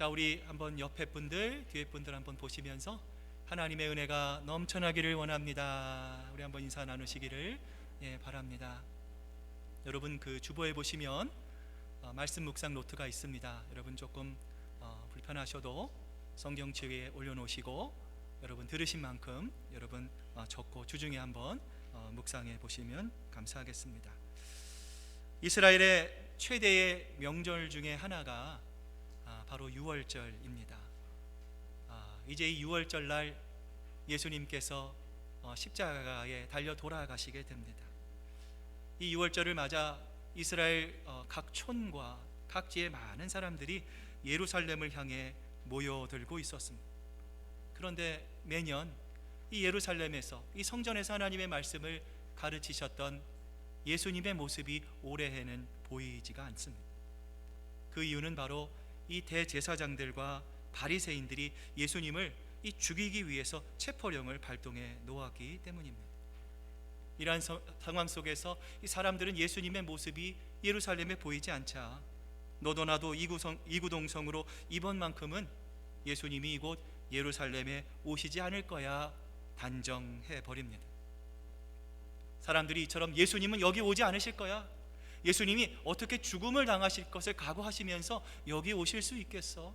자, 우리 한번 옆에 분들, 뒤에 분들 한번 보시면서 하나님의 은혜가 넘쳐나기를 원합니다. 우리 한번 인사 나누시기를 바랍니다. 여러분, 그 주보에 보시면 말씀 묵상 노트가 있습니다. 여러분 조금 불편하셔도 성경책에 올려놓으시고 여러분 들으신 만큼 여러분 적고 주중에 한번 묵상해 보시면 감사하겠습니다. 이스라엘의 최대의 명절 중에 하나가 바로 유월절입니다. 이제 이 유월절 날 예수님께서 십자가에 달려 돌아가시게 됩니다. 이 유월절을 맞아 이스라엘 각 촌과 각지의 많은 사람들이 예루살렘을 향해 모여들고 있었습니다. 그런데 매년 이 예루살렘에서, 이 성전에서 하나님의 말씀을 가르치셨던 예수님의 모습이 올해에는 보이지가 않습니다. 그 이유는 바로 이 대제사장들과 바리새인들이 예수님을 이 죽이기 위해서 체포령을 발동해 놓았기 때문입니다. 이러한 상황 속에서 이 사람들은 예수님의 모습이 예루살렘에 보이지 않자 너도 나도 이구동성으로 이번만큼은 예수님이 이곳 예루살렘에 오시지 않을 거야 단정해 버립니다. 사람들이 이처럼 예수님은 여기 오지 않으실 거야, 예수님이 어떻게 죽음을 당하실 것을 각오하시면서 여기 오실 수 있겠어?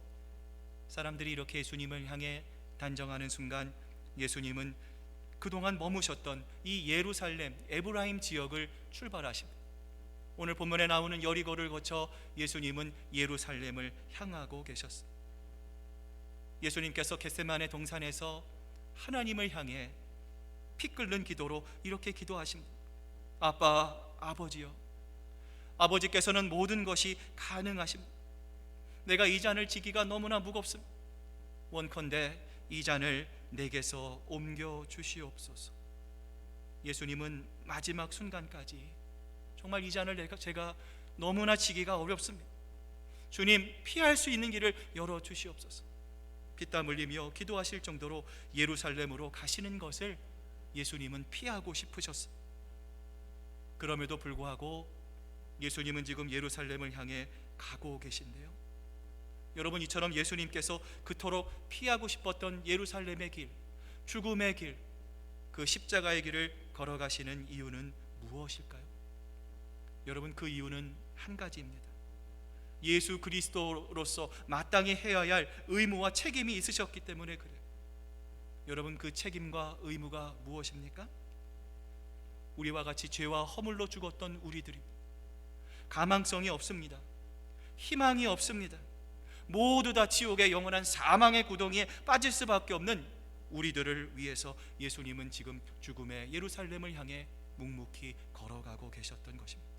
사람들이 이렇게 예수님을 향해 단정하는 순간 예수님은 그동안 머무셨던 이 예루살렘 에브라임 지역을 출발하십니다. 오늘 본문에 나오는 여리고를 거쳐 예수님은 예루살렘을 향하고 계셨습니다. 예수님께서 겟세마네 동산에서 하나님을 향해 피 끓는 기도로 이렇게 기도하십니다. 아빠, 아버지여, 아버지께서는 모든 것이 가능하십니다. 내가 이 잔을 지기가 너무나 무겁습니다. 원컨대 이 잔을 내게서 옮겨 주시옵소서. 예수님은 마지막 순간까지 정말 이 잔을 제가 너무나 지기가 어렵습니다. 주님, 피할 수 있는 길을 열어 주시옵소서. 피땀 흘리며 기도하실 정도로 예루살렘으로 가시는 것을 예수님은 피하고 싶으셨습니다. 그럼에도 불구하고 예수님은 지금 예루살렘을 향해 가고 계신데요, 여러분, 이처럼 예수님께서 그토록 피하고 싶었던 예루살렘의 길, 죽음의 길, 그 십자가의 길을 걸어가시는 이유는 무엇일까요? 여러분, 그 이유는 한 가지입니다. 예수 그리스도로서 마땅히 해야 할 의무와 책임이 있으셨기 때문에 그래요. 여러분, 그 책임과 의무가 무엇입니까? 우리와 같이 죄와 허물로 죽었던 우리들이 가망성이 없습니다. 희망이 없습니다. 모두 다 지옥의 영원한 사망의 구덩이에 빠질 수밖에 없는 우리들을 위해서 예수님은 지금 죽음의 예루살렘을 향해 묵묵히 걸어가고 계셨던 것입니다.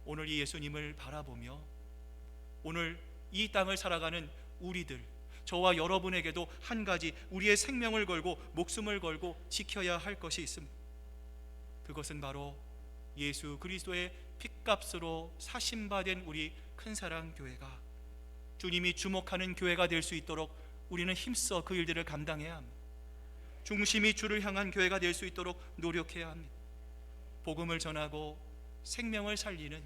오늘 이 예수님을 바라보며 오늘 이 땅을 살아가는 우리들, 저와 여러분에게도 한 가지 우리의 생명을 걸고 목숨을 걸고 지켜야 할 것이 있습니다. 그것은 바로 예수 그리스도의 핏값으로 사심받은 우리 큰사랑 교회가 주님이 주목하는 교회가 될 수 있도록 우리는 힘써 그 일들을 감당해야 합니다. 중심이 주를 향한 교회가 될 수 있도록 노력해야 합니다. 복음을 전하고 생명을 살리는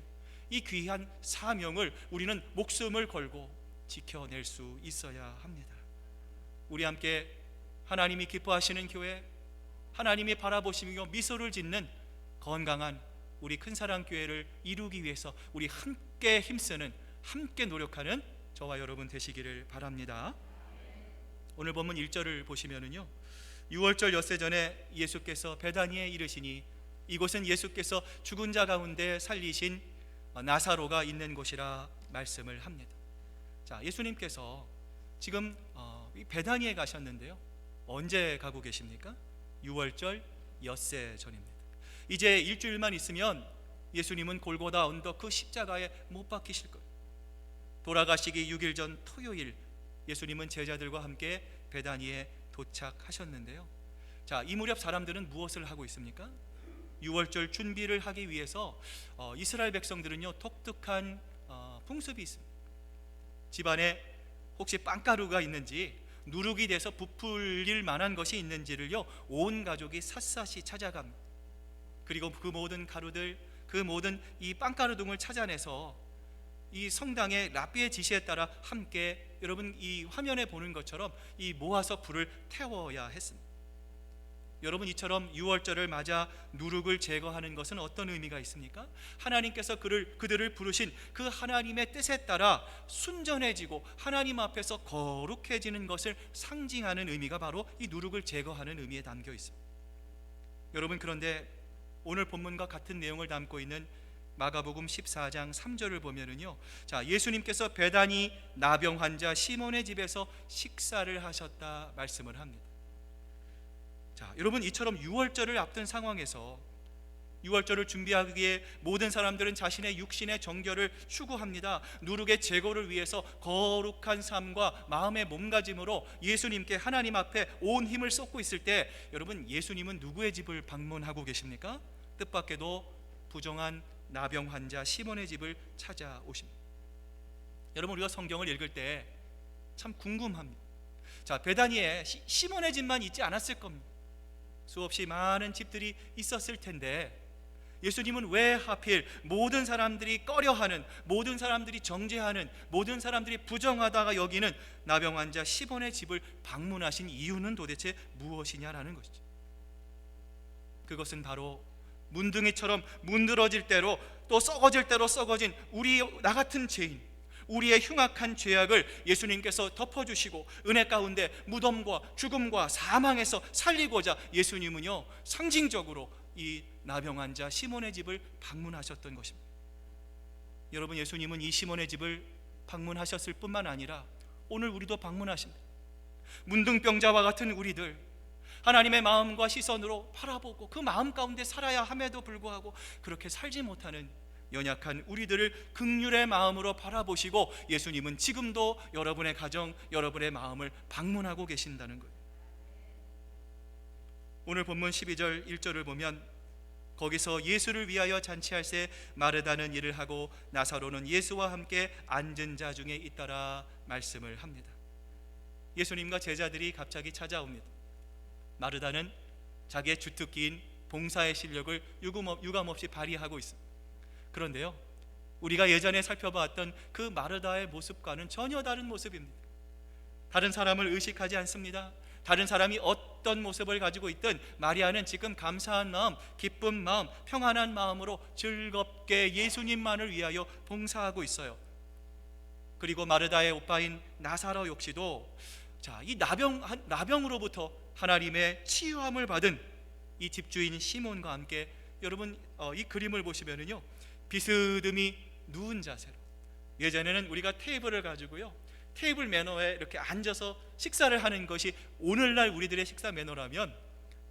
이 귀한 사명을 우리는 목숨을 걸고 지켜낼 수 있어야 합니다. 우리 함께 하나님이 기뻐하시는 교회, 하나님이 바라보시며 미소를 짓는 건강한 우리 큰사랑 교회를 이루기 위해서 우리 함께 힘쓰는, 함께 노력하는 저와 여러분 되시기를 바랍니다. 오늘 본문 1절을 보시면은요, 6월절 엿새 전에 예수께서 베다니에 이르시니 이곳은 예수께서 죽은 자 가운데 살리신 나사로가 있는 곳이라 말씀을 합니다. 자, 예수님께서 지금 베다니에 가셨는데요, 언제 가고 계십니까? 6월절 엿새 전입니다. 이제 일주일만 있으면 예수님은 골고다 언덕 그 십자가에 못 박히실 거예요. 돌아가시기 6일 전 토요일 예수님은 제자들과 함께 베다니에 도착하셨는데요, 자, 이 무렵 사람들은 무엇을 하고 있습니까? 6월절 준비를 하기 위해서 이스라엘 백성들은요, 독특한 풍습이 있습니다. 집안에 혹시 빵가루가 있는지, 누룩이 돼서 부풀릴 만한 것이 있는지를요, 온 가족이 샅샅이 찾아갑니다. 그리고 그 모든 가루들, 그 모든 이 빵가루 등을 찾아내서 이 성당의 랍비의 지시에 따라 함께 여러분 이 화면에 보는 것처럼 이 모아서 불을 태워야 했습니다. 여러분, 이처럼 유월절을 맞아 누룩을 제거하는 것은 어떤 의미가 있습니까? 하나님께서 그들을 부르신 그 하나님의 뜻에 따라 순전해지고 하나님 앞에서 거룩해지는 것을 상징하는 의미가 바로 이 누룩을 제거하는 의미에 담겨 있습니다. 여러분, 그런데 오늘 본문과 같은 내용을 담고 있는 마가복음 14장 3절을 보면은요, 자, 예수님께서 베다니 나병 환자 시몬의 집에서 식사를 하셨다 말씀을 합니다. 자, 여러분, 이처럼 유월절을 앞둔 상황에서 유월절을 준비하기에 모든 사람들은 자신의 육신의 정결을 추구합니다. 누룩의 제거를 위해서 거룩한 삶과 마음의 몸가짐으로 예수님께 하나님 앞에 온 힘을 쏟고 있을 때, 여러분, 예수님은 누구의 집을 방문하고 계십니까? 뜻밖에도 부정한 나병 환자 시몬의 집을 찾아오십니다. 여러분, 우리가 성경을 읽을 때 참 궁금합니다. 자, 베다니에 시몬의 집만 있지 않았을 겁니다. 수없이 많은 집들이 있었을 텐데 예수님은 왜 하필 모든 사람들이 꺼려하는, 모든 사람들이 정죄하는, 모든 사람들이 부정하다가 여기는 나병 환자 시몬의 집을 방문하신 이유는 도대체 무엇이냐라는 것이죠. 그것은 바로 문둥이처럼 문드러질 대로 또 썩어질 대로 썩어진 나 같은 죄인, 우리의 흉악한 죄악을 예수님께서 덮어주시고 은혜 가운데 무덤과 죽음과 사망에서 살리고자 예수님은요, 상징적으로 이 나병 환자 시몬의 집을 방문하셨던 것입니다. 여러분, 예수님은 이 시몬의 집을 방문하셨을 뿐만 아니라 오늘 우리도 방문하십니다. 문둥병자와 같은 우리들, 하나님의 마음과 시선으로 바라보고 그 마음 가운데 살아야 함에도 불구하고 그렇게 살지 못하는 연약한 우리들을 긍휼의 마음으로 바라보시고 예수님은 지금도 여러분의 가정, 여러분의 마음을 방문하고 계신다는 거예요. 오늘 본문 12절 1절을 보면 거기서 예수를 위하여 잔치할새 마르다는 일을 하고 나사로는 예수와 함께 앉은 자 중에 있더라 말씀을 합니다. 예수님과 제자들이 갑자기 찾아옵니다. 마르다는 자기의 주특기인 봉사의 실력을 유감없이 발휘하고 있습니다. 그런데요, 우리가 예전에 살펴봤던 그 마르다의 모습과는 전혀 다른 모습입니다. 다른 사람을 의식하지 않습니다. 다른 사람이 어떤 모습을 가지고 있든 마리아는 지금 감사한 마음, 기쁜 마음, 평안한 마음으로 즐겁게 예수님만을 위하여 봉사하고 있어요. 그리고 마르다의 오빠인 나사로 역시도 이 나병으로부터 하나님의 치유함을 받은 이 집주인 시몬과 함께, 여러분, 이 그림을 보시면은요, 비스듬히 누운 자세로, 예전에는 우리가 테이블을 가지고요, 테이블 매너에 이렇게 앉아서 식사를 하는 것이 오늘날 우리들의 식사 매너라면,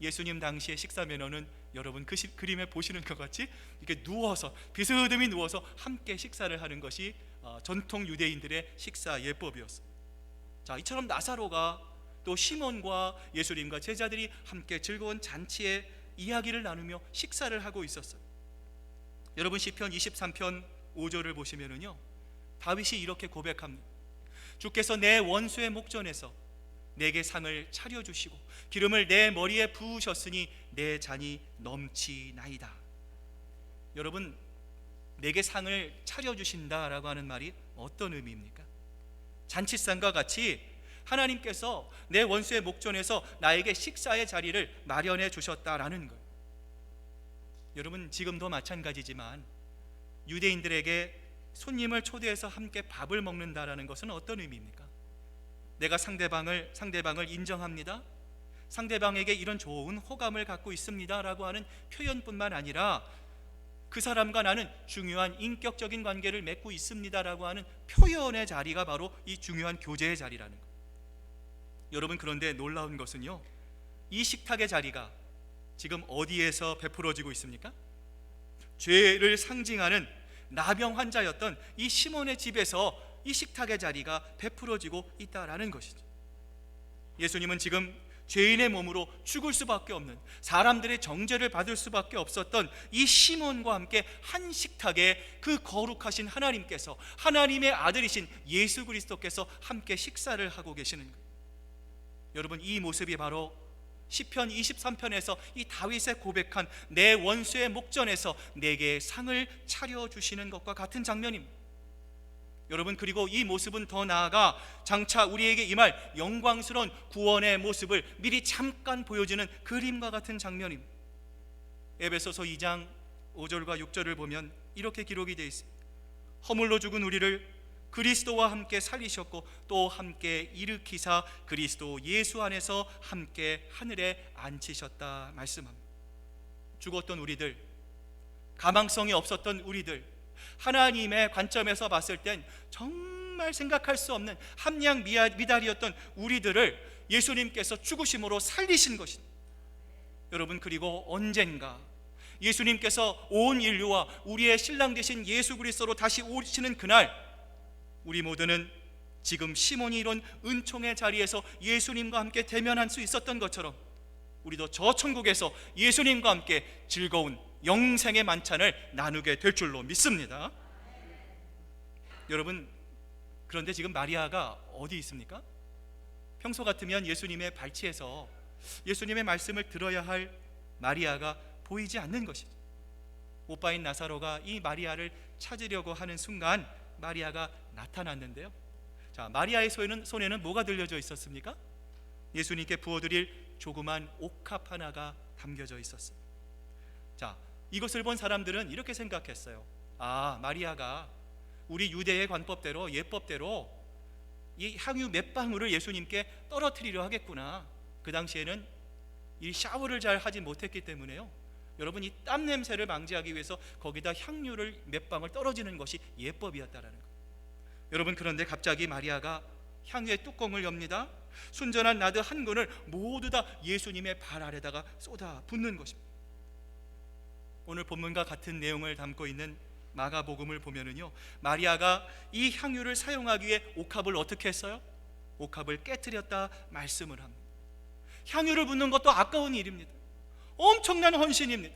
예수님 당시의 식사 매너는 여러분 그림에 보시는 것 같이 이렇게 누워서, 비스듬히 누워서 함께 식사를 하는 것이 전통 유대인들의 식사 예법이었습니다. 자, 이처럼 나사로가 또 시몬과 예수님과 제자들이 함께 즐거운 잔치의 이야기를 나누며 식사를 하고 있었어요. 여러분, 시편 23편 5절을 보시면은요, 다윗이 이렇게 고백합니다. 주께서 내 원수의 목전에서 내게 상을 차려주시고 기름을 내 머리에 부으셨으니 내 잔이 넘치나이다. 여러분, 내게 상을 차려주신다라고 하는 말이 어떤 의미입니까? 잔치상과 같이 하나님께서 내 원수의 목전에서 나에게 식사의 자리를 마련해 주셨다라는 거예요. 여러분, 지금도 마찬가지지만 유대인들에게 손님을 초대해서 함께 밥을 먹는다라는 것은 어떤 의미입니까? 내가 상대방을 인정합니다, 상대방에게 이런 좋은 호감을 갖고 있습니다 라고 하는 표현뿐만 아니라 그 사람과 나는 중요한 인격적인 관계를 맺고 있습니다 라고 하는 표현의 자리가 바로 이 중요한 교제의 자리라는 거예요. 여러분, 그런데 놀라운 것은요, 이 식탁의 자리가 지금 어디에서 베풀어지고 있습니까? 죄를 상징하는 나병 환자였던 이 시몬의 집에서 이 식탁의 자리가 베풀어지고 있다라는 것이죠. 예수님은 지금 죄인의 몸으로 죽을 수밖에 없는, 사람들의 정죄를 받을 수밖에 없었던 이 시몬과 함께 한 식탁에 그 거룩하신 하나님께서, 하나님의 아들이신 예수 그리스도께서 함께 식사를 하고 계시는 거예요. 여러분, 이 모습이 바로 시편 23편에서 이 다윗의 고백한 내 원수의 목전에서 내게 상을 차려주시는 것과 같은 장면입니다. 여러분, 그리고 이 모습은 더 나아가 장차 우리에게 임할 영광스러운 구원의 모습을 미리 잠깐 보여주는 그림과 같은 장면입니다. 에베소서 2장 5절과 6절을 보면 이렇게 기록이 되어 있습니다. 허물로 죽은 우리를 그리스도와 함께 살리셨고 또 함께 일으키사 그리스도 예수 안에서 함께 하늘에 앉히셨다 말씀합니다. 죽었던 우리들, 가망성이 없었던 우리들, 하나님의 관점에서 봤을 땐 정말 생각할 수 없는 함량 미달이었던 우리들을 예수님께서 죽으심으로 살리신 것입니다. 여러분, 그리고 언젠가 예수님께서 온 인류와 우리의 신랑 되신 예수 그리스도로 다시 오시는 그날, 우리 모두는 지금 시몬이 이룬 은총의 자리에서 예수님과 함께 대면할 수 있었던 것처럼 우리도 저 천국에서 예수님과 함께 즐거운 영생의 만찬을 나누게 될 줄로 믿습니다. 여러분, 그런데 지금 마리아가 어디 있습니까? 평소 같으면 예수님의 발치에서 예수님의 말씀을 들어야 할 마리아가 보이지 않는 것이죠. 오빠인 나사로가 이 마리아를 찾으려고 하는 순간 마리아가 나타났는데요. 자, 마리아의 손에는 뭐가 들려져 있었습니까? 예수님께 부어드릴 조그만 옥합 하나가 담겨져 있었어요. 자, 이것을 본 사람들은 이렇게 생각했어요. 아, 마리아가 우리 유대의 관법대로, 예법대로 이 향유 몇 방울을 예수님께 떨어뜨리려 하겠구나. 그 당시에는 이 샤워를 잘 하지 못했기 때문에요, 여러분, 이 땀 냄새를 방지하기 위해서 거기다 향유를 몇 방울 떨어지는 것이 예법이었다라는 거예요. 여러분, 그런데 갑자기 마리아가 향유의 뚜껑을 엽니다. 순전한 나드 한 근을 모두 다 예수님의 발 아래다가 쏟아 붓는 것입니다. 오늘 본문과 같은 내용을 담고 있는 마가복음을 보면은요, 마리아가 이 향유를 사용하기 위해 옥합을 어떻게 했어요? 옥합을 깨뜨렸다 말씀을 합니다. 향유를 붓는 것도 아까운 일입니다. 엄청난 헌신입니다.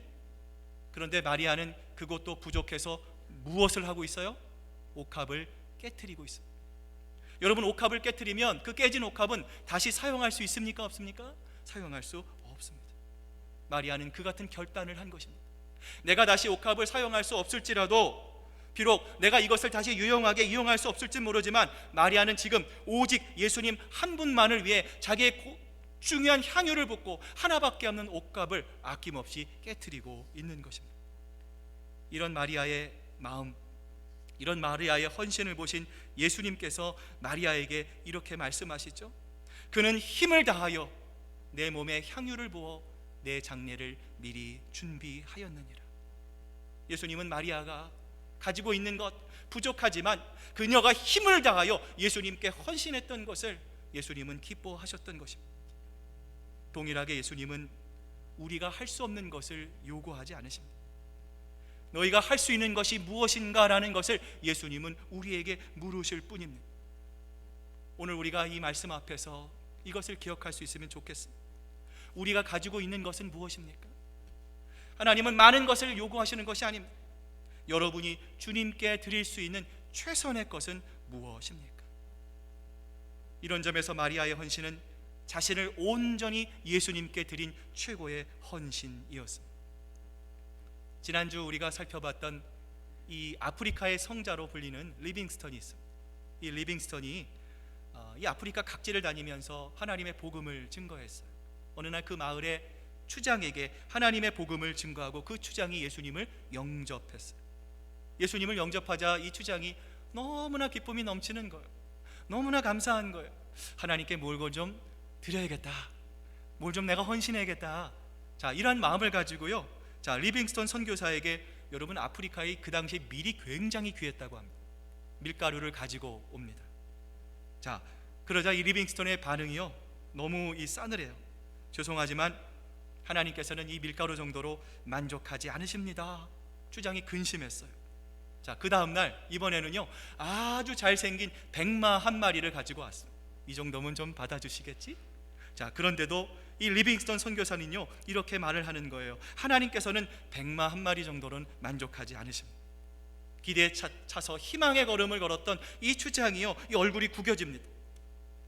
그런데 마리아는 그것도 부족해서 무엇을 하고 있어요? 옥합을 깨뜨리고 있습니다. 여러분, 옥합을 깨뜨리면 그 깨진 옥합은 다시 사용할 수 있습니까? 없습니까? 사용할 수 없습니다. 마리아는 그 같은 결단을 한 것입니다. 내가 다시 옥합을 사용할 수 없을지라도, 비록 내가 이것을 다시 유용하게 이용할 수 없을지 모르지만, 마리아는 지금 오직 예수님 한 분만을 위해 자기의 중요한 향유를 붓고 하나밖에 없는 옥합을 아낌없이 깨뜨리고 있는 것입니다. 이런 마리아의 마음, 이런 마리아의 헌신을 보신 예수님께서 마리아에게 이렇게 말씀하시죠. 그는 힘을 다하여 내 몸에 향유를 부어 내 장례를 미리 준비하였느니라. 예수님은 마리아가 가지고 있는 것 부족하지만 그녀가 힘을 다하여 예수님께 헌신했던 것을 예수님은 기뻐하셨던 것입니다. 동일하게 예수님은 우리가 할 수 없는 것을 요구하지 않으십니다. 너희가 할 수 있는 것이 무엇인가 라는 것을 예수님은 우리에게 물으실 뿐입니다. 오늘 우리가 이 말씀 앞에서 이것을 기억할 수 있으면 좋겠습니다. 우리가 가지고 있는 것은 무엇입니까? 하나님은 많은 것을 요구하시는 것이 아닙니다. 여러분이 주님께 드릴 수 있는 최선의 것은 무엇입니까? 이런 점에서 마리아의 헌신은 자신을 온전히 예수님께 드린 최고의 헌신이었습니다. 지난주 우리가 살펴봤던 이 아프리카의 성자로 불리는 리빙스턴이 있습니다. 이 리빙스턴이 이 아프리카 각지를 다니면서 하나님의 복음을 증거했어요. 어느 날 그 마을의 추장에게 하나님의 복음을 증거하고 그 추장이 예수님을 영접했어요. 예수님을 영접하자 이 추장이 너무나 기쁨이 넘치는 거예요. 너무나 감사한 거예요. 하나님께 뭘 좀 드려야겠다, 뭘 좀 내가 헌신해야겠다. 자, 이러한 마음을 가지고요, 자, 리빙스턴 선교사에게, 여러분, 아프리카의 그 당시 밀이 굉장히 귀했다고 합니다. 밀가루를 가지고 옵니다. 자, 그러자 이 리빙스턴의 반응이요, 너무 싸늘해요. 죄송하지만 하나님께서는 이 밀가루 정도로 만족하지 않으십니다. 추장이 근심했어요. 자, 그 다음날 이번에는요, 아주 잘생긴 백마 한 마리를 가지고 왔습니다. 이 정도면 좀 받아주시겠지? 자, 그런데도 이 리빙스턴 선교사는요, 이렇게 말을 하는 거예요. 하나님께서는 백마 한 마리 정도는 만족하지 않으십니다. 기대에 차서 희망의 걸음을 걸었던 이 추장이요, 이 얼굴이 구겨집니다.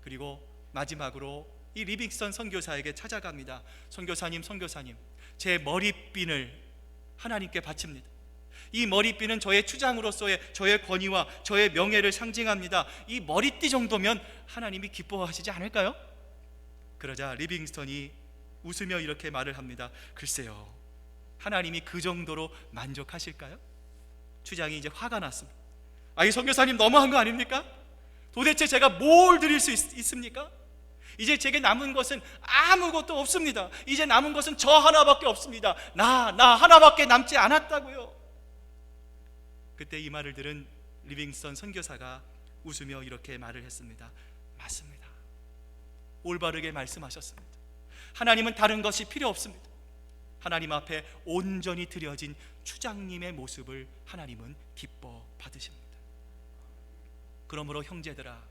그리고 마지막으로 이 리빙스턴 선교사에게 찾아갑니다. 선교사님, 제 머리핀을 하나님께 바칩니다. 이 머리띠는 저의 추장으로서의 저의 권위와 저의 명예를 상징합니다. 이 머리띠 정도면 하나님이 기뻐하시지 않을까요? 그러자 리빙스턴이 웃으며 이렇게 말을 합니다. 글쎄요, 하나님이 그 정도로 만족하실까요? 추장이 이제 화가 났습니다. 이 선교사님 너무한 거 아닙니까? 도대체 제가 뭘 드릴 수 있습니까? 이제 제게 남은 것은 아무것도 없습니다. 이제 남은 것은 저 하나밖에 없습니다. 나 하나밖에 남지 않았다고요. 그때 이 말을 들은 리빙스턴 선교사가 웃으며 이렇게 말을 했습니다. 맞습니다. 올바르게 말씀하셨습니다. 하나님은 다른 것이 필요 없습니다. 하나님 앞에 온전히 드려진 추장님의 모습을 하나님은 기뻐 받으십니다. 그러므로 형제들아,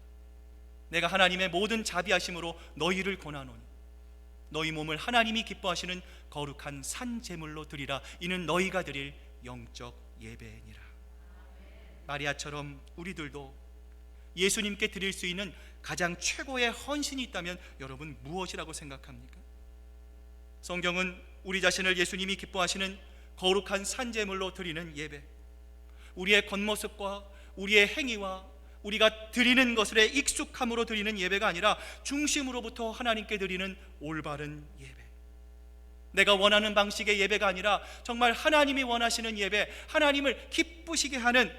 내가 하나님의 모든 자비하심으로 너희를 권하노니 너희 몸을 하나님이 기뻐하시는 거룩한 산 제물로 드리라. 이는 너희가 드릴 영적 예배니라. 마리아처럼 우리들도 예수님께 드릴 수 있는 가장 최고의 헌신이 있다면 여러분 무엇이라고 생각합니까? 성경은 우리 자신을 예수님이 기뻐하시는 거룩한 산 제물로 드리는 예배, 우리의 겉모습과 우리의 행위와 우리가 드리는 것에 익숙함으로 드리는 예배가 아니라 중심으로부터 하나님께 드리는 올바른 예배, 내가 원하는 방식의 예배가 아니라 정말 하나님이 원하시는 예배, 하나님을 기쁘시게 하는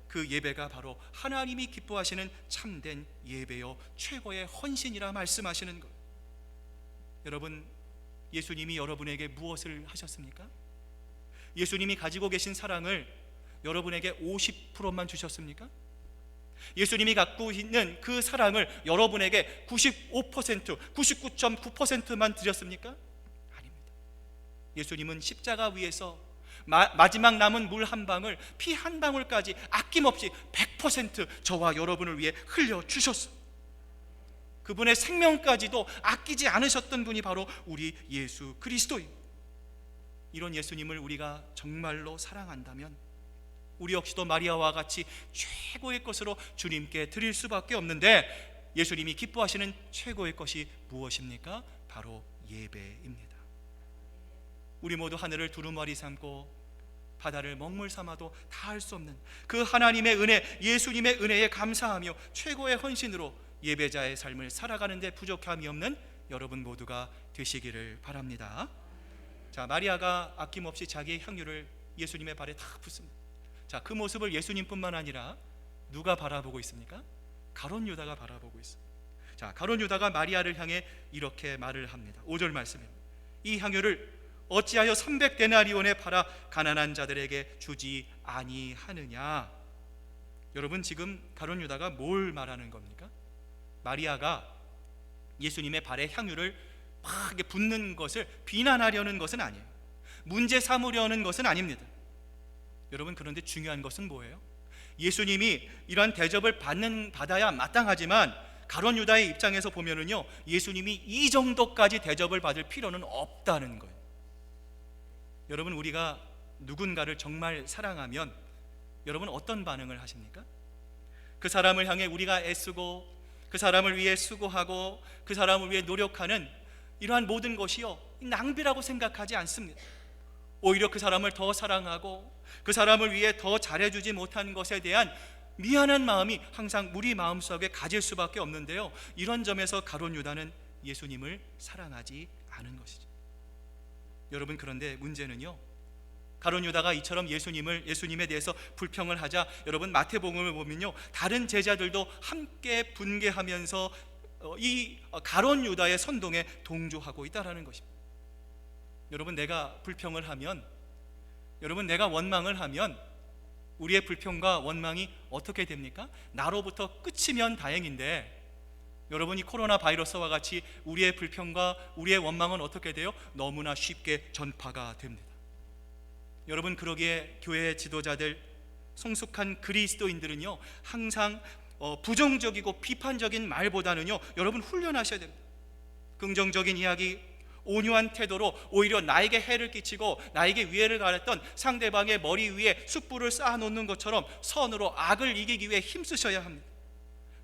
그 예배가 바로 하나님이 기뻐하시는 참된 예배요 최고의 헌신이라 말씀하시는 것. 여러분, 예수님이 여러분에게 무엇을 하셨습니까? 예수님이 가지고 계신 사랑을 여러분에게 50%만 주셨습니까? 예수님이 갖고 있는 그 사랑을 여러분에게 95%, 99.9%만 드렸습니까? 아닙니다. 예수님은 십자가 위에서 마지막 남은 물 한 방울, 피 한 방울까지 아낌없이 100% 저와 여러분을 위해 흘려주셨어요. 그분의 생명까지도 아끼지 않으셨던 분이 바로 우리 예수 그리스도입니다. 이런 예수님을 우리가 정말로 사랑한다면 우리 역시도 마리아와 같이 최고의 것으로 주님께 드릴 수밖에 없는데, 예수님이 기뻐하시는 최고의 것이 무엇입니까? 바로 예배입니다. 우리 모두 하늘을 두루마리 삼고 바다를 먹물 삼아도 다 할 수 없는 그 하나님의 은혜, 예수님의 은혜에 감사하며 최고의 헌신으로 예배자의 삶을 살아가는데 부족함이 없는 여러분 모두가 되시기를 바랍니다. 자, 마리아가 아낌없이 자기의 향유를 예수님의 발에 탁 붓습니다. 자, 그 모습을 예수님뿐만 아니라 누가 바라보고 있습니까? 가룟 유다가 바라보고 있습니다. 자, 가룟 유다가 마리아를 향해 이렇게 말을 합니다. 5절 말씀입니다. 이 향유를 어찌하여 300데나리온에 팔아 가난한 자들에게 주지 아니하느냐? 여러분, 지금 가룟 유다가 뭘 말하는 겁니까? 마리아가 예수님의 발에 향유를 막 붓는 것을 비난하려는 것은 아니에요. 문제 삼으려는 것은 아닙니다. 여러분, 그런데 중요한 것은 뭐예요? 예수님이 이러한 대접을 받아야 마땅하지만 가룟 유다의 입장에서 보면은요, 예수님이 이 정도까지 대접을 받을 필요는 없다는 거예요. 여러분, 우리가 누군가를 정말 사랑하면 여러분 어떤 반응을 하십니까? 그 사람을 향해 우리가 애쓰고 그 사람을 위해 수고하고 그 사람을 위해 노력하는 이러한 모든 것이요, 낭비라고 생각하지 않습니다. 오히려 그 사람을 더 사랑하고 그 사람을 위해 더 잘해주지 못한 것에 대한 미안한 마음이 항상 우리 마음속에 가질 수밖에 없는데요, 이런 점에서 가룟 유다는 예수님을 사랑하지 않은 것이죠. 여러분, 그런데 문제는요, 가룟 유다가 이처럼 예수님에 대해서 불평을 하자 여러분 마태복음을 보면요, 다른 제자들도 함께 분개하면서 이 가룟 유다의 선동에 동조하고 있다라는 것입니다. 여러분, 내가 불평을 하면, 여러분 내가 원망을 하면 우리의 불평과 원망이 어떻게 됩니까? 나로부터 끝이면 다행인데, 여러분 이 코로나 바이러스와 같이 우리의 불평과 우리의 원망은 어떻게 돼요? 너무나 쉽게 전파가 됩니다. 여러분, 그러기에 교회의 지도자들, 성숙한 그리스도인들은요, 항상 부정적이고 비판적인 말보다는요, 여러분 훈련하셔야 됩니다. 긍정적인 이야기, 온유한 태도로 오히려 나에게 해를 끼치고 나에게 위해를 가했던 상대방의 머리 위에 숯불을 쌓아놓는 것처럼 선으로 악을 이기기 위해 힘쓰셔야 합니다.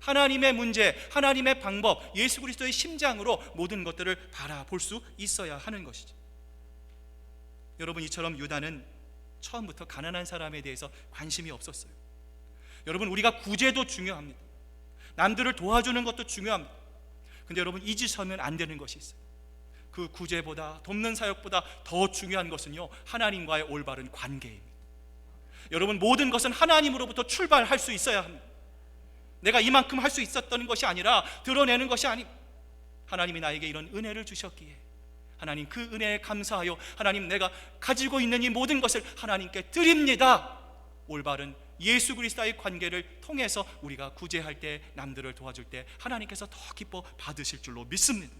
하나님의 문제, 하나님의 방법, 예수 그리스도의 심장으로 모든 것들을 바라볼 수 있어야 하는 것이죠. 여러분, 이처럼 유다는 처음부터 가난한 사람에 대해서 관심이 없었어요. 여러분, 우리가 구제도 중요합니다. 남들을 도와주는 것도 중요합니다. 근데 여러분, 잊으시면 안 되는 것이 있어요. 그 구제보다, 돕는 사역보다 더 중요한 것은요, 하나님과의 올바른 관계입니다. 여러분, 모든 것은 하나님으로부터 출발할 수 있어야 합니다. 내가 이만큼 할 수 있었던 것이 아니라 드러내는 것이 아닙니다. 하나님이 나에게 이런 은혜를 주셨기에 하나님, 그 은혜에 감사하여 하나님, 내가 가지고 있는 이 모든 것을 하나님께 드립니다. 올바른 예수 그리스도의 관계를 통해서 우리가 구제할 때, 남들을 도와줄 때 하나님께서 더 기뻐 받으실 줄로 믿습니다.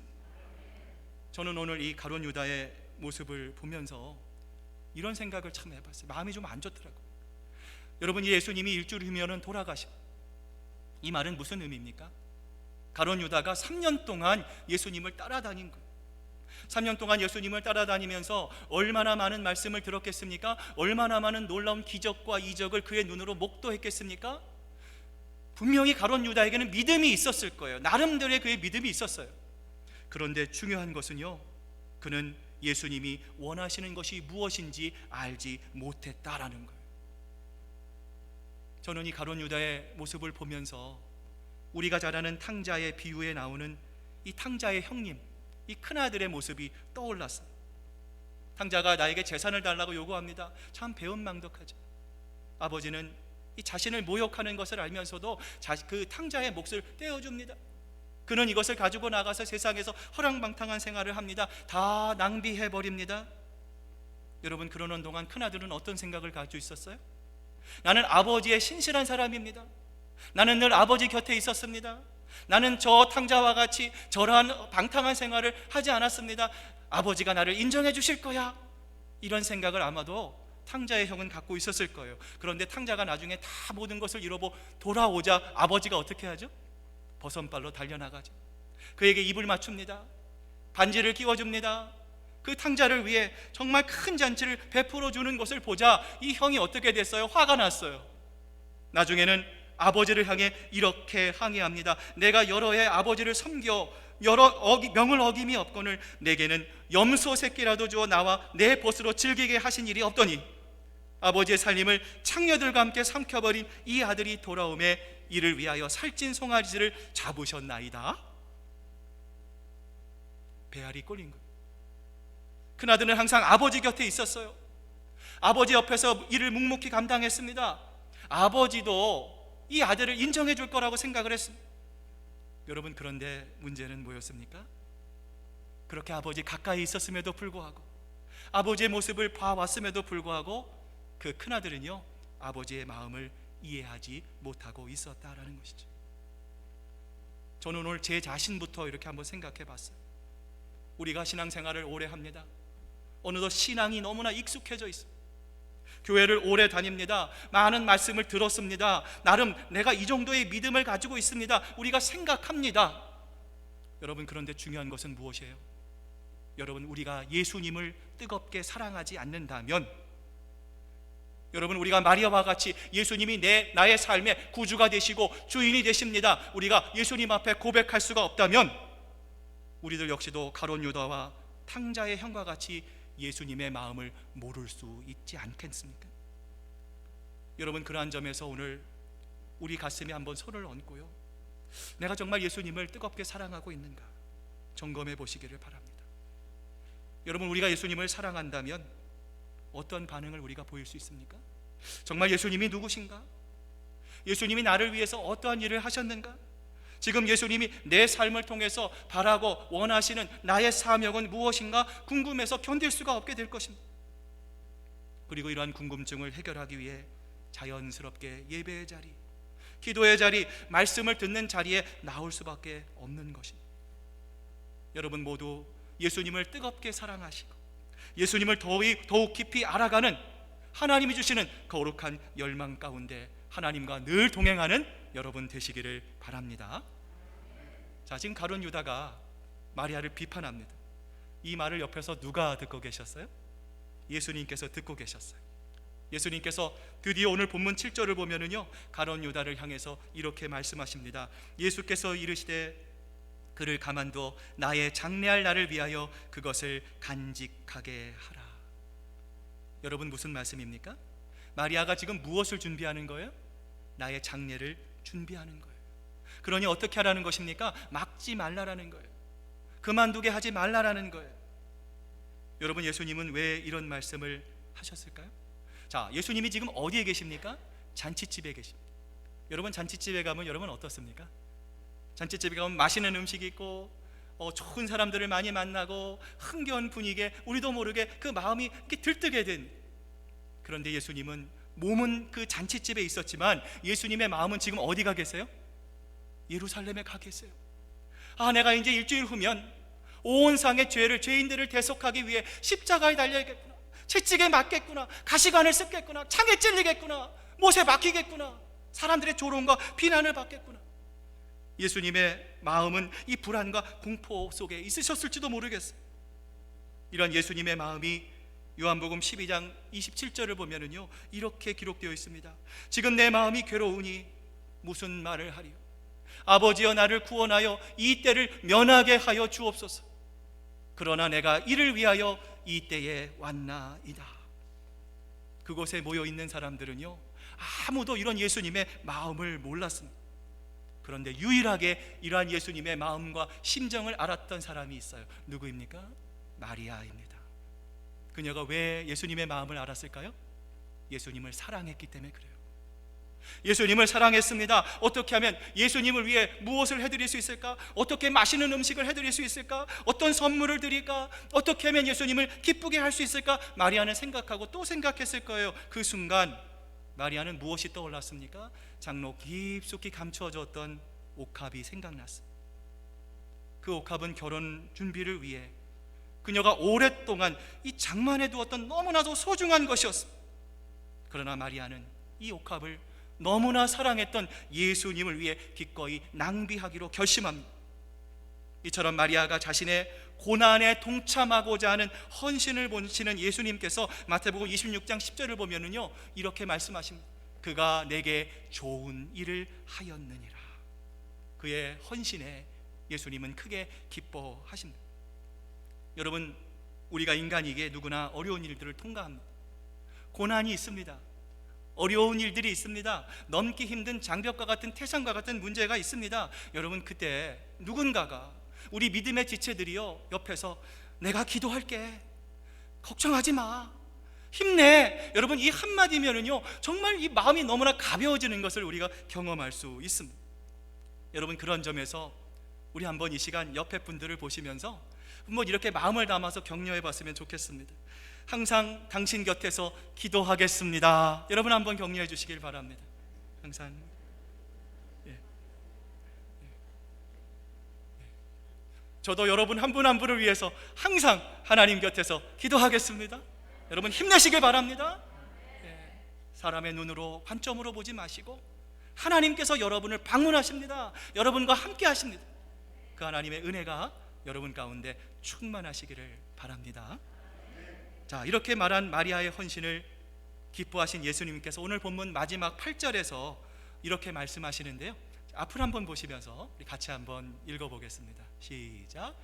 저는 오늘 이 가룟 유다의 모습을 보면서 이런 생각을 참 해봤어요. 마음이 좀 안 좋더라고요. 여러분, 예수님이 일주일 후면은 돌아가셔. 이 말은 무슨 의미입니까? 가룟 유다가 3년 동안 예수님을 따라다닌 거예요. 3년 동안 예수님을 따라다니면서 얼마나 많은 말씀을 들었겠습니까? 얼마나 많은 놀라운 기적과 이적을 그의 눈으로 목도했겠습니까? 분명히 가룟 유다에게는 믿음이 있었을 거예요. 나름대로의 그의 믿음이 있었어요. 그런데 중요한 것은요, 그는 예수님이 원하시는 것이 무엇인지 알지 못했다라는 거예요. 저는 이 가룟 유다의 모습을 보면서 우리가 잘 아는 탕자의 비유에 나오는 이 탕자의 형님, 이 큰아들의 모습이 떠올랐어요. 탕자가 나에게 재산을 달라고 요구합니다. 참 배은망덕하죠. 아버지는 이 자신을 모욕하는 것을 알면서도 그 탕자의 몫을 떼어줍니다. 그는 이것을 가지고 나가서 세상에서 허랑방탕한 생활을 합니다. 다 낭비해버립니다. 여러분, 그러는 동안 큰아들은 어떤 생각을 가지고 있었어요? 나는 아버지의 신실한 사람입니다. 나는 늘 아버지 곁에 있었습니다. 나는 저 탕자와 같이 저러한 방탕한 생활을 하지 않았습니다. 아버지가 나를 인정해 주실 거야, 이런 생각을 아마도 탕자의 형은 갖고 있었을 거예요. 그런데 탕자가 나중에 다 모든 것을 잃어보고 돌아오자 아버지가 어떻게 하죠? 버선발로 달려나가죠. 그에게 입을 맞춥니다. 반지를 끼워줍니다. 그 탕자를 위해 정말 큰 잔치를 베풀어 주는 것을 보자 이 형이 어떻게 됐어요? 화가 났어요. 나중에는 아버지를 향해 이렇게 항의합니다. 내가 여러 해 아버지를 섬겨 명을 어김이 없거늘 내게는 염소 새끼라도 주어 나와 내 벗으로 즐기게 하신 일이 없더니 아버지의 살림을 창녀들과 함께 삼켜버린 이 아들이 돌아오매 이를 위하여 살찐 송아지를 잡으셨나이다. 배알이 꼴린 거예요. 큰아들은 항상 아버지 곁에 있었어요. 아버지 옆에서 일을 묵묵히 감당했습니다. 아버지도 이 아들을 인정해 줄 거라고 생각을 했습니다. 여러분, 그런데 문제는 뭐였습니까? 그렇게 아버지 가까이 있었음에도 불구하고, 아버지의 모습을 봐왔음에도 불구하고 그 큰아들은요, 아버지의 마음을 이해하지 못하고 있었다라는 것이죠. 저는 오늘 제 자신부터 이렇게 한번 생각해 봤어요. 우리가 신앙생활을 오래 합니다. 어느덧 신앙이 너무나 익숙해져 있습니다. 교회를 오래 다닙니다. 많은 말씀을 들었습니다. 나름 내가 이 정도의 믿음을 가지고 있습니다. 우리가 생각합니다. 여러분, 그런데 중요한 것은 무엇이에요? 여러분, 우리가 예수님을 뜨겁게 사랑하지 않는다면, 여러분, 우리가 마리아와 같이 예수님이 나의 삶의 구주가 되시고 주인이 되십니다, 우리가 예수님 앞에 고백할 수가 없다면 우리들 역시도 가룟 유다와 탕자의 형과 같이 예수님의 마음을 모를 수 있지 않겠습니까? 여러분, 그러한 점에서 오늘 우리 가슴에 한번 손을 얹고요, 내가 정말 예수님을 뜨겁게 사랑하고 있는가 점검해 보시기를 바랍니다. 여러분, 우리가 예수님을 사랑한다면 어떤 반응을 우리가 보일 수 있습니까? 정말 예수님이 누구신가? 예수님이 나를 위해서 어떠한 일을 하셨는가? 지금 예수님이 내 삶을 통해서 바라고 원하시는 나의 사명은 무엇인가 궁금해서 견딜 수가 없게 될 것입니다. 그리고 이러한 궁금증을 해결하기 위해 자연스럽게 예배의 자리, 기도의 자리, 말씀을 듣는 자리에 나올 수밖에 없는 것입니다. 여러분 모두 예수님을 뜨겁게 사랑하시고 예수님을 더욱 깊이 알아가는 하나님이 주시는 거룩한 열망 가운데 하나님과 늘 동행하는 여러분 되시기를 바랍니다. 자, 지금 가룟 유다가 마리아를 비판합니다. 이 말을 옆에서 누가 듣고 계셨어요? 예수님께서 듣고 계셨어요. 예수님께서 드디어 오늘 본문 7절을 보면은요, 가룟 유다를 향해서 이렇게 말씀하십니다. 예수께서 이르시되 그를 가만두어 나의 장래할 날을 위하여 그것을 간직하게 하라. 여러분 무슨 말씀입니까? 마리아가 지금 무엇을 준비하는 거예요? 나의 장례를 준비하는 거예요. 그러니 어떻게 하라는 것입니까? 막지 말라라는 거예요. 그만두게 하지 말라라는 거예요. 여러분, 예수님은 왜 이런 말씀을 하셨을까요? 자, 예수님이 지금 어디에 계십니까? 잔치집에 계십니다. 여러분, 잔치집에 가면 여러분 어떻습니까? 잔치집에 가면 맛있는 음식이 있고 좋은 사람들을 많이 만나고 흥겨운 분위기에 우리도 모르게 그 마음이 이렇게 들뜨게 된. 그런데 예수님은 몸은 그 잔치집에 있었지만 예수님의 마음은 지금 어디 가 계세요? 예루살렘에 가 계세요. 아, 내가 이제 일주일 후면 온 상의 죄인들을 대속하기 위해 십자가에 달려야겠구나, 채찍에 맞겠구나, 가시관을 씁겠구나, 창에 찔리겠구나, 못에 박히겠구나, 사람들의 조롱과 비난을 받겠구나. 예수님의 마음은 이 불안과 공포 속에 있으셨을지도 모르겠어요. 이런 예수님의 마음이 요한복음 12장 27절을 보면은요, 이렇게 기록되어 있습니다. 지금 내 마음이 괴로우니 무슨 말을 하리요? 아버지여, 나를 구원하여 이 때를 면하게 하여 주옵소서. 그러나 내가 이를 위하여 이 때에 왔나이다. 그곳에 모여 있는 사람들은요, 아무도 이런 예수님의 마음을 몰랐습니다. 그런데 유일하게 이러한 예수님의 마음과 심정을 알았던 사람이 있어요. 누구입니까? 마리아입니다. 그녀가 왜 예수님의 마음을 알았을까요? 예수님을 사랑했기 때문에 그래요. 예수님을 사랑했습니다. 어떻게 하면 예수님을 위해 무엇을 해드릴 수 있을까? 어떻게 맛있는 음식을 해드릴 수 있을까? 어떤 선물을 드릴까? 어떻게 하면 예수님을 기쁘게 할 수 있을까? 마리아는 생각하고 또 생각했을 거예요. 그 순간 마리아는 무엇이 떠올랐습니까? 장로 깊숙이 감추어졌던 옥합이 생각났습니다. 그 옥합은 결혼 준비를 위해 그녀가 오랫동안 이 장만해 두었던 너무나도 소중한 것이었습니다. 그러나 마리아는 이 옥합을 너무나 사랑했던 예수님을 위해 기꺼이 낭비하기로 결심합니다. 이처럼 마리아가 자신의 고난에 동참하고자 하는 헌신을 보시는 예수님께서 마태복음 26장 10절을 보면은요, 이렇게 말씀하십니다. 그가 내게 좋은 일을 하였느니라. 그의 헌신에 예수님은 크게 기뻐하십니다. 여러분, 우리가 인간이기에 누구나 어려운 일들을 통과합니다. 고난이 있습니다. 어려운 일들이 있습니다. 넘기 힘든 장벽과 같은 태산과 같은 문제가 있습니다. 여러분, 그때 누군가가, 우리 믿음의 지체들이요, 옆에서 내가 기도할게, 걱정하지 마, 힘내, 여러분, 이 한마디면은요 정말 이 마음이 너무나 가벼워지는 것을 우리가 경험할 수 있습니다. 여러분, 그런 점에서 우리 한번 이 시간 옆에 분들을 보시면서 한번 이렇게 마음을 담아서 격려해 봤으면 좋겠습니다. 항상 당신 곁에서 기도하겠습니다. 여러분 한번 격려해 주시길 바랍니다. 항상. 저도 여러분 한 분 한 분을 위해서 항상 하나님 곁에서 기도하겠습니다. 여러분 힘내시길 바랍니다. 사람의 눈으로 관점으로 보지 마시고 하나님께서 여러분을 방문하십니다. 여러분과 함께 하십니다. 그 하나님의 은혜가 여러분 가운데 충만하시기를 바랍니다. 자, 이렇게 말한 마리아의 헌신을 기뻐하신 예수님께서 오늘 본문 마지막 8절에서 이렇게 말씀하시는데요, 앞을 한번 보시면서 우리 같이 한번 읽어보겠습니다. 시작.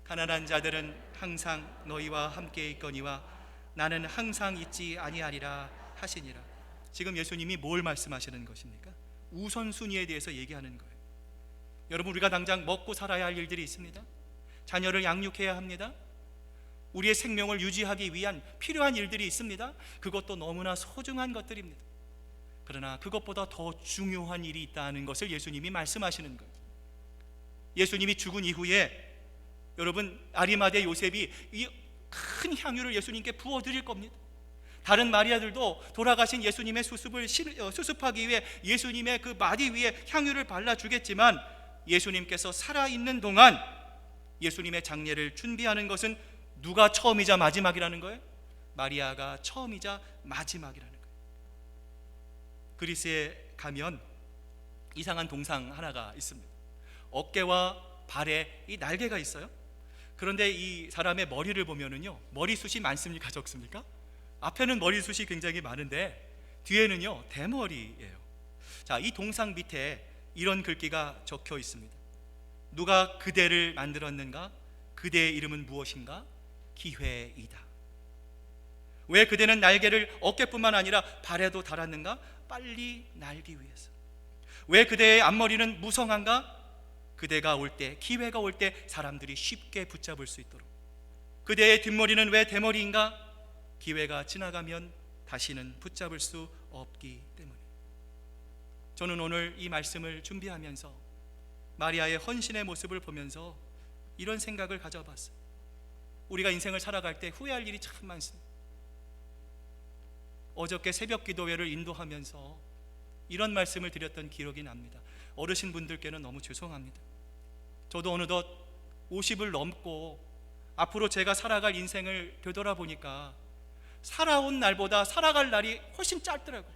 가난한 자들은 항상 너희와 함께 있거니와 나는 항상 있지 아니하리라 하시니라. 지금 예수님이 뭘 말씀하시는 것입니까? 우선순위에 대해서 얘기하는 거예요. 여러분, 우리가 당장 먹고 살아야 할 일들이 있습니다. 자녀를 양육해야 합니다. 우리의 생명을 유지하기 위한 필요한 일들이 있습니다. 그것도 너무나 소중한 것들입니다. 그러나 그것보다 더 중요한 일이 있다는 것을 예수님이 말씀하시는 거예요. 예수님이 죽은 이후에 여러분, 아리마대 요셉이 이 큰 향유를 예수님께 부어드릴 겁니다. 다른 마리아들도 돌아가신 예수님의 수습을 수습하기 위해 예수님의 그 마디 위에 향유를 발라주겠지만 예수님께서 살아있는 동안 예수님의 장례를 준비하는 것은 누가 처음이자 마지막이라는 거예요? 마리아가 처음이자 마지막이라는 거예요. 그리스에 가면 이상한 동상 하나가 있습니다. 어깨와 발에 이 날개가 있어요. 그런데 이 사람의 머리를 보면은요, 머리숱이 많습니까, 적습니까? 앞에는 머리숱이 굉장히 많은데 뒤에는요 대머리예요. 자, 이 동상 밑에 이런 글귀가 적혀 있습니다. 누가 그대를 만들었는가? 그대의 이름은 무엇인가? 기회이다. 왜 그대는 날개를 어깨뿐만 아니라 발에도 달았는가? 빨리 날기 위해서. 왜 그대의 앞머리는 무성한가? 그대가 올 때, 기회가 올 때 사람들이 쉽게 붙잡을 수 있도록. 그대의 뒷머리는 왜 대머리인가? 기회가 지나가면 다시는 붙잡을 수 없기 때문에. 저는 오늘 이 말씀을 준비하면서 마리아의 헌신의 모습을 보면서 이런 생각을 가져봤어요. 우리가 인생을 살아갈 때 후회할 일이 참 많습니다. 어저께 새벽 기도회를 인도하면서 이런 말씀을 드렸던 기억이 납니다. 어르신분들께는 너무 죄송합니다. 저도 어느덧 50을 넘고 앞으로 제가 살아갈 인생을 되돌아보니까 살아온 날보다 살아갈 날이 훨씬 짧더라고요.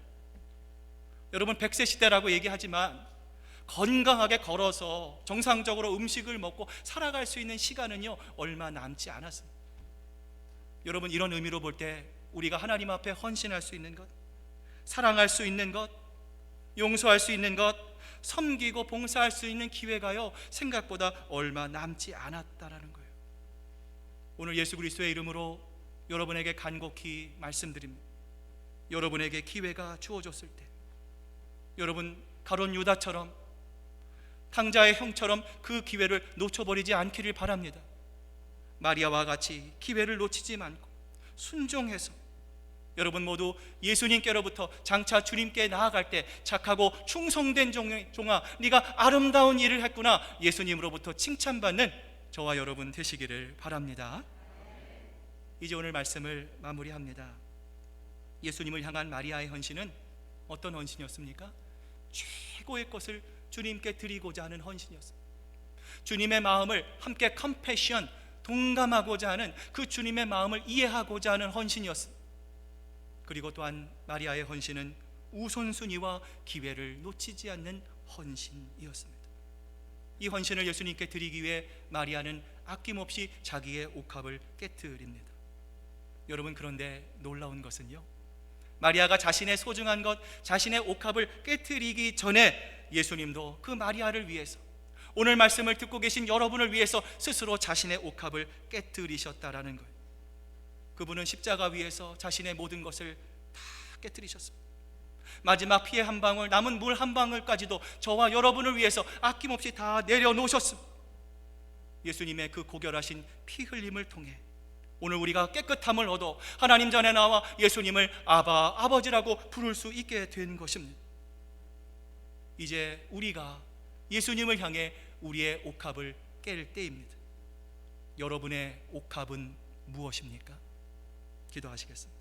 여러분 100세 시대라고 얘기하지만 건강하게 걸어서 정상적으로 음식을 먹고 살아갈 수 있는 시간은요 얼마 남지 않았습니다. 여러분 이런 의미로 볼 때 우리가 하나님 앞에 헌신할 수 있는 것, 사랑할 수 있는 것, 용서할 수 있는 것, 섬기고 봉사할 수 있는 기회가요 생각보다 얼마 남지 않았다라는 거예요. 오늘 예수 그리스도의 이름으로 여러분에게 간곡히 말씀드립니다. 여러분에게 기회가 주어졌을 때 여러분 가룟 유다처럼 탕자의 형처럼 그 기회를 놓쳐버리지 않기를 바랍니다. 마리아와 같이 기회를 놓치지 않고 순종해서 여러분 모두 예수님께로부터 장차 주님께 나아갈 때 착하고 충성된 종아 네가 아름다운 일을 했구나 예수님으로부터 칭찬받는 저와 여러분 되시기를 바랍니다. 이제 오늘 말씀을 마무리합니다. 예수님을 향한 마리아의 헌신은 어떤 헌신이었습니까? 최고의 것을 주님께 드리고자 하는 헌신이었습니다. 주님의 마음을 함께 컴패션, 동감하고자 하는 그 주님의 마음을 이해하고자 하는 헌신이었습니다. 그리고 또한 마리아의 헌신은 우선순위와 기회를 놓치지 않는 헌신이었습니다. 이 헌신을 예수님께 드리기 위해 마리아는 아낌없이 자기의 옥합을 깨트립니다. 여러분 그런데 놀라운 것은요 마리아가 자신의 소중한 것, 자신의 옥합을 깨트리기 전에 예수님도 그 마리아를 위해서 오늘 말씀을 듣고 계신 여러분을 위해서 스스로 자신의 옥합을 깨트리셨다라는 거예요. 그분은 십자가 위에서 자신의 모든 것을 다 깨트리셨습니다. 마지막 피의 한 방울, 남은 물 한 방울까지도 저와 여러분을 위해서 아낌없이 다 내려놓으셨습니다. 예수님의 그 고결하신 피 흘림을 통해 오늘 우리가 깨끗함을 얻어 하나님 전에 나와 예수님을 아바, 아버지라고 부를 수 있게 된 것입니다. 이제 우리가 예수님을 향해 우리의 옥합을 깰 때입니다. 여러분의 옥합은 무엇입니까? 기도하시겠습니다.